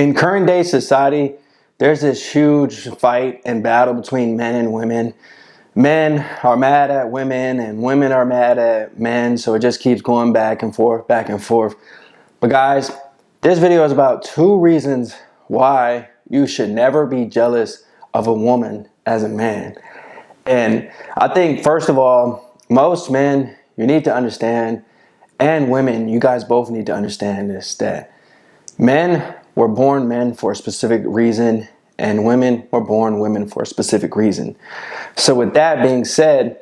in current day society, there's this huge fight and battle between men and women. Men are mad at women and women are mad at men. So it just keeps going back and forth, back and forth. But guys, this video is about 2 reasons why you should never be jealous of a woman as a man. And I think, first of all, most men, you need to understand, and women, you guys both need to understand this, that men were born men for a specific reason, and women were born women for a specific reason. So with that being said,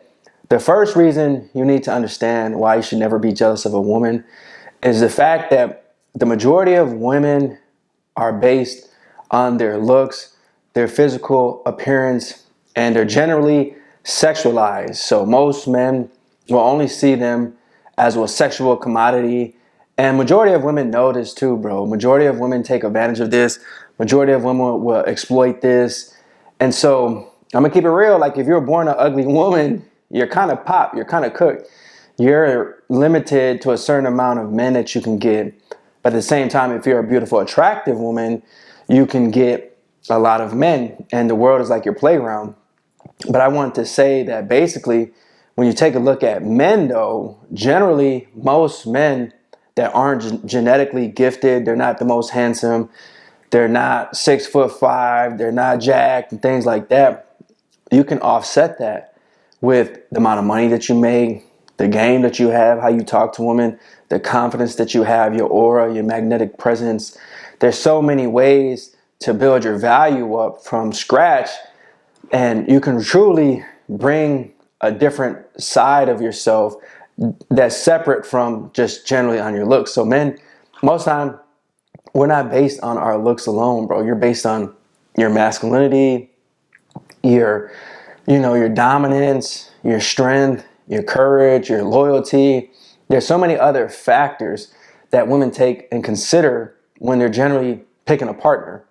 the first reason you need to understand why you should never be jealous of a woman is the fact that the majority of women are based on their looks, their physical appearance, and they're generally sexualized. So most men will only see them as a sexual commodity. And majority of women know this too, bro. Majority of women take advantage of this. Majority of women will exploit this. And so I'm gonna keep it real. Like, if you're born an ugly woman, you're kind of pop, you're kind of cooked. You're limited to a certain amount of men that you can get. But at the same time, if you're a beautiful, attractive woman, you can get a lot of men, and the world is like your playground. But I want to say that basically, when you take a look at men though, generally most men that aren't genetically gifted, they're not the most handsome, they're not 6'5", they're not jacked and things like that, you can offset that with the amount of money that you make, the game that you have, how you talk to women, the confidence that you have, your aura, your magnetic presence. There's so many ways to build your value up from scratch, and you can truly bring a different side of yourself that's separate from just generally on your looks. So men, most time, we're not based on our looks alone, bro. You're based on your masculinity, your dominance, your strength, your courage, your loyalty. There's so many other factors that women take and consider when they're generally picking a partner.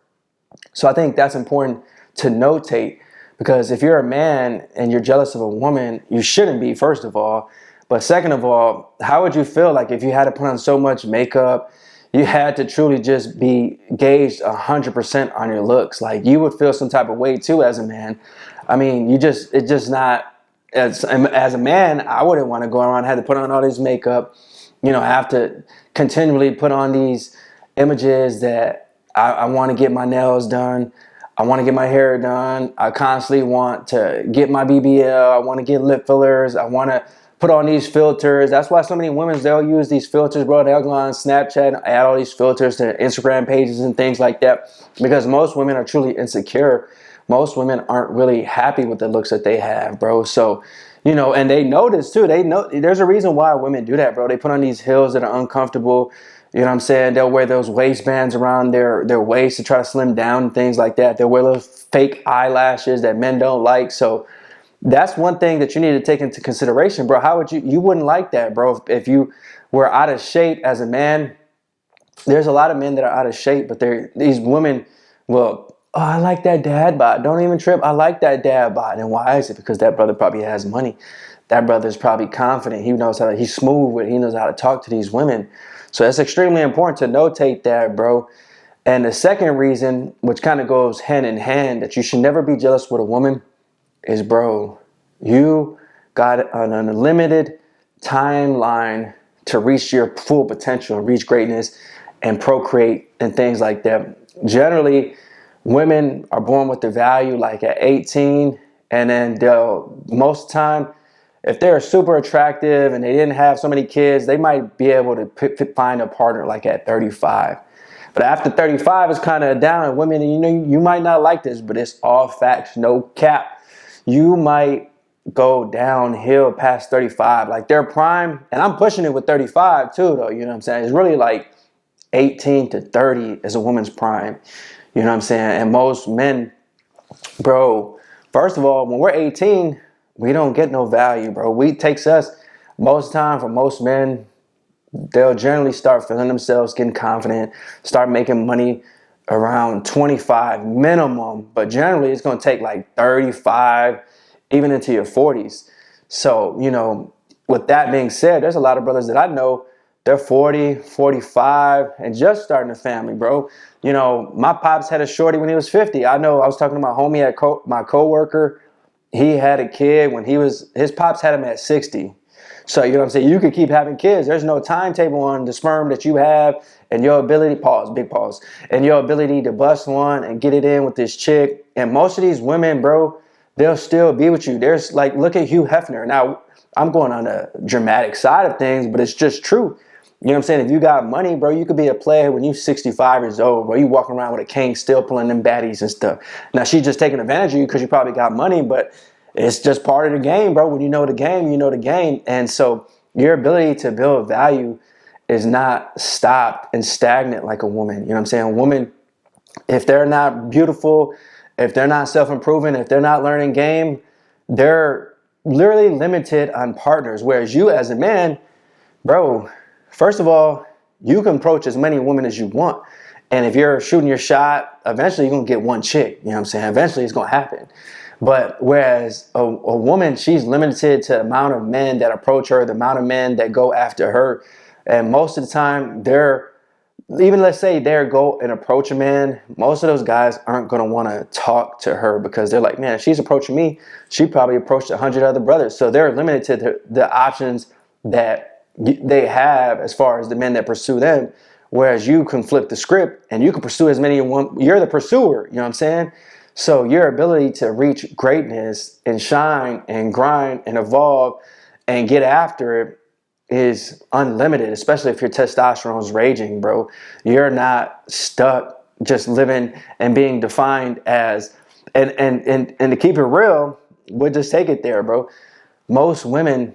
So I think that's important to notate, because if you're a man and you're jealous of a woman, you shouldn't be, first of all. But second of all, how would you feel like if you had to put on so much makeup, you had to truly just be gauged 100% on your looks? Like, you would feel some type of way too as a man. I mean, it's just not, as a man, I wouldn't want to go around, have to put on all this makeup, have to continually put on these images that I want to get my nails done. I want to get my hair done. I constantly want to get my BBL. I want to get lip fillers. I want to put on these filters. That's why so many women, they'll use these filters, bro. They'll go on Snapchat and add all these filters to their Instagram pages and things like that, because most women are truly insecure. Most women aren't really happy with the looks that they have, bro. So, and they know this too. They know there's a reason why women do that, bro. They put on these heels that are uncomfortable. You know what I'm saying? They'll wear those waistbands around their waist to try to slim down and things like that. They'll wear those fake eyelashes that men don't like. So that's one thing that you need to take into consideration, bro. How would you wouldn't like that, bro, if you were out of shape as a man. There's a lot of men that are out of shape, but these women will, oh, I like that dad bod. Don't even trip. I like that dad bod. And why is it? Because that brother probably has money. That brother's probably confident. He knows he's smooth with it. He knows how to talk to these women. So it's extremely important to notate that, bro. And the second reason, which kind of goes hand in hand, that you should never be jealous with a woman is, bro, you got an unlimited timeline to reach your full potential, reach greatness, and procreate and things like that. Generally, women are born with the value like at 18, and then most of the time, if they're super attractive and they didn't have so many kids, they might be able to find a partner like at 35. But after 35, it's kind of down. And women, you might not like this, but it's all facts, no cap. You might go downhill past 35, like their prime. And I'm pushing it with 35 too, though. You know what I'm saying? It's really like 18 to 30 is a woman's prime. You know what I'm saying? And most men, bro, first of all, when we're 18, we don't get no value, bro. It takes us most time, for most men, they'll generally start feeling themselves, getting confident, start making money around 25 minimum. But generally, it's going to take like 35, even into your 40s. So, with that being said, there's a lot of brothers that I know they're 40, 45, and just starting a family, bro. You know, my pops had a shorty when he was 50. I know I was talking to my homie my coworker. He had a kid when his pops had him at 60. So, you know what I'm saying? You could keep having kids. There's no timetable on the sperm that you have and your ability, big pause, and your ability to bust one and get it in with this chick. And most of these women, bro, they'll still be with you. There's like, look at Hugh Hefner. Now, I'm going on the dramatic side of things, but it's just true. You know what I'm saying? If you got money, bro, you could be a player when you're 65 years old, bro. You walking around with a cane still pulling them baddies and stuff. Now, she's just taking advantage of you because you probably got money, but it's just part of the game, bro. When you know the game, you know the game. And so your ability to build value is not stopped and stagnant like a woman. You know what I'm saying? A woman, if they're not beautiful, if they're not self-improving, if they're not learning game, they're literally limited on partners. Whereas you as a man, bro, first of all, you can approach as many women as you want. And if you're shooting your shot, eventually you're going to get one chick. You know what I'm saying? Eventually it's going to happen. But whereas a woman, she's limited to the amount of men that approach her, the amount of men that go after her. And most of the time, even let's say they go and approach a man, most of those guys aren't going to want to talk to her because they're like, man, if she's approaching me, she probably approached 100 other brothers. So they're limited to the options that they have as far as the men that pursue them. Whereas you can flip the script and you can pursue as many. You're the pursuer, you know what I'm saying? So your ability to reach greatness and shine and grind and evolve and get after it is unlimited, especially if your testosterone is raging, bro. You're not stuck just living and being defined as, and to keep it real, we'll just take it there, bro. Most women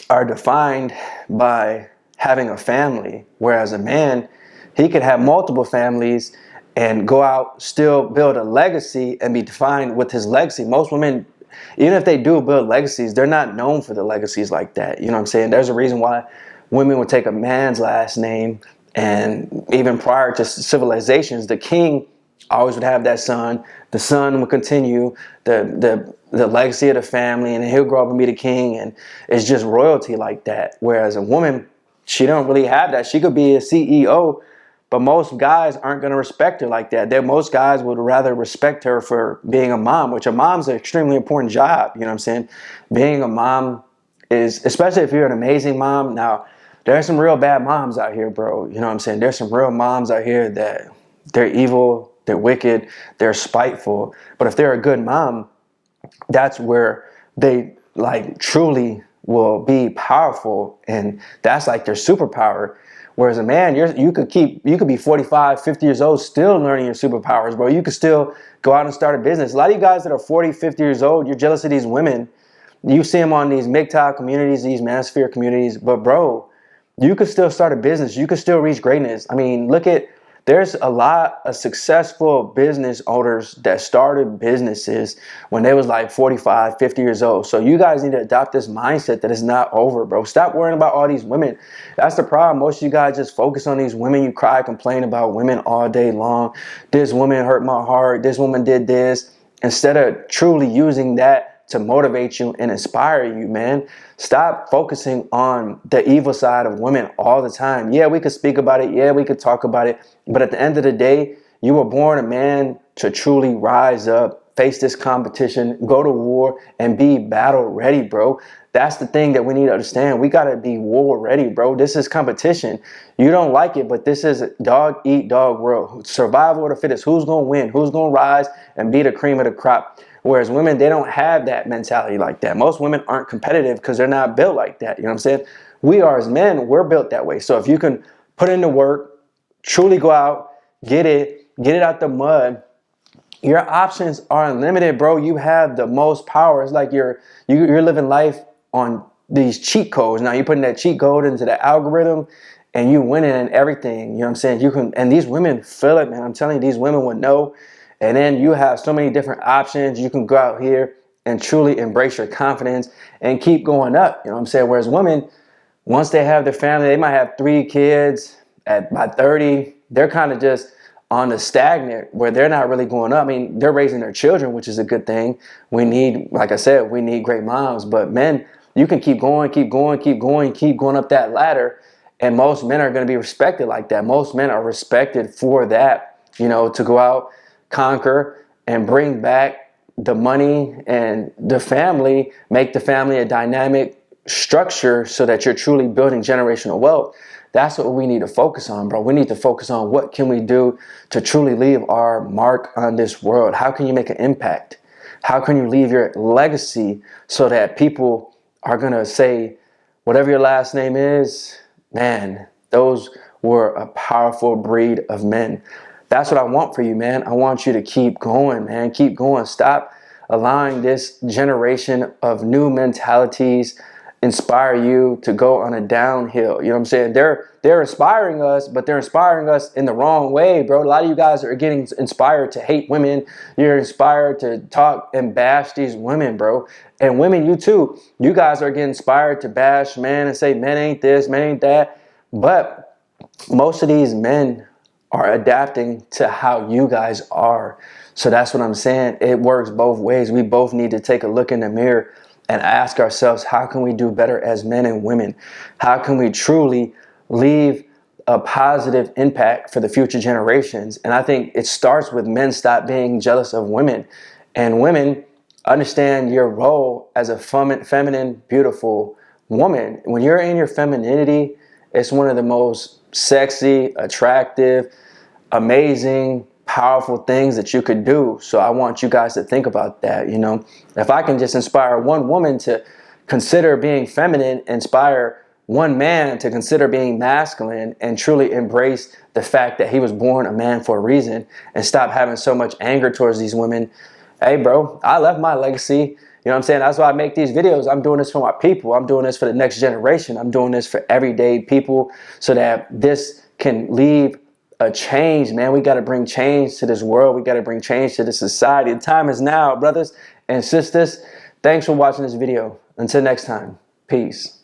are defined by having a family, whereas a man, he could have multiple families and go out, still build a legacy and be defined with his legacy. Most women, even if they do build legacies, they're not known for the legacies like that. You know what I'm saying? There's a reason why women would take a man's last name, and even prior to civilizations, the king always would have that son. The son would continue the legacy of the family, and he'll grow up and be the king, and it's just royalty like that. Whereas a woman, she don't really have that. She could be a CEO, but most guys aren't going to respect her like that. Most guys would rather respect her for being a mom, which a mom's an extremely important job. You know what I'm saying? Being a mom is, especially if you're an amazing mom. Now, there are some real bad moms out here, bro. You know what I'm saying? There's some real moms out here that they're evil, they're wicked, they're spiteful. But if they're a good mom, that's where they like truly will be powerful. And that's like their superpower. Whereas a man, you could be 45, 50 years old, still learning your superpowers, bro. You could still go out and start a business. A lot of you guys that are 40, 50 years old, you're jealous of these women. You see them on these MGTOW communities, these manosphere communities. But bro, you could still start a business. You could still reach greatness. I mean, there's a lot of successful business owners that started businesses when they was like 45, 50 years old. So you guys need to adopt this mindset that it's not over, bro. Stop worrying about all these women. That's the problem. Most of you guys just focus on these women. You cry, complain about women all day long. This woman hurt my heart. This woman did this. Instead of truly using that to motivate you and inspire you, man. Stop focusing on the evil side of women all the time. Yeah, we could speak about it. Yeah, we could talk about it. But at the end of the day, you were born a man to truly rise up, face this competition, go to war, and be battle ready, bro. That's the thing that we need to understand. We got to be war ready, bro. This is competition. You don't like it, but this is a dog eat dog world. Survival of the fittest. Who's going to win? Who's going to rise and be the cream of the crop? Whereas women, they don't have that mentality like that. Most women aren't competitive because they're not built like that. You know what I'm saying? We are as men, we're built that way. So if you can put in the work, truly go out, get it out the mud, your options are unlimited, bro. You have the most power. It's like you're living life on these cheat codes. Now you're putting that cheat code into the algorithm and you winning and everything. You know what I'm saying? And these women feel it, man. I'm telling you, these women would know. And then you have so many different options. You can go out here and truly embrace your confidence and keep going up. You know what I'm saying? Whereas women, once they have their family, they might have 3 kids. By 30, they're kind of just on the stagnant where they're not really going up. I mean, they're raising their children, which is a good thing. We need, like I said, we need great moms. But men, you can keep going up that ladder. And most men are going to be respected like that. Most men are respected for that, you know, to go out, conquer, and bring back the money and the family, make the family a dynamic structure so that you're truly building generational wealth. That's what we need to focus on, bro. We need to focus on what can we do to truly leave our mark on this world. How can you make an impact? How can you leave your legacy so that people are going to say, whatever your last name is, man, those were a powerful breed of men. That's what I want for you, man. I want you to keep going, man. Keep going. Stop allowing this generation of new mentalities inspire you to go on a downhill. You know what I'm saying? They're inspiring us, but they're inspiring us in the wrong way, bro. A lot of you guys are getting inspired to hate women. You're inspired to talk and bash these women, bro. And women, you too. You guys are getting inspired to bash men and say men ain't this, men ain't that. But most of these men are adapting to how you guys are. So that's what I'm saying. It works both ways. We both need to take a look in the mirror and ask ourselves, how can we do better as men and women? How can we truly leave a positive impact for the future generations? And I think it starts with men stop being jealous of women, and women understand your role as a feminine, beautiful woman. When you're in your femininity, it's one of the most sexy, attractive, amazing, powerful things that you could do. So I want you guys to think about that. You know, if I can just inspire one woman to consider being feminine, inspire one man to consider being masculine, and truly embrace the fact that he was born a man for a reason, and stop having so much anger towards these women. Hey, bro, I left my legacy. You know what I'm saying? That's why I make these videos. I'm doing this for my people. I'm doing this for the next generation. I'm doing this for everyday people so that this can leave a change, man. We got to bring change to this world. We got to bring change to this society. The time is now, brothers and sisters. Thanks for watching this video. Until next time, peace.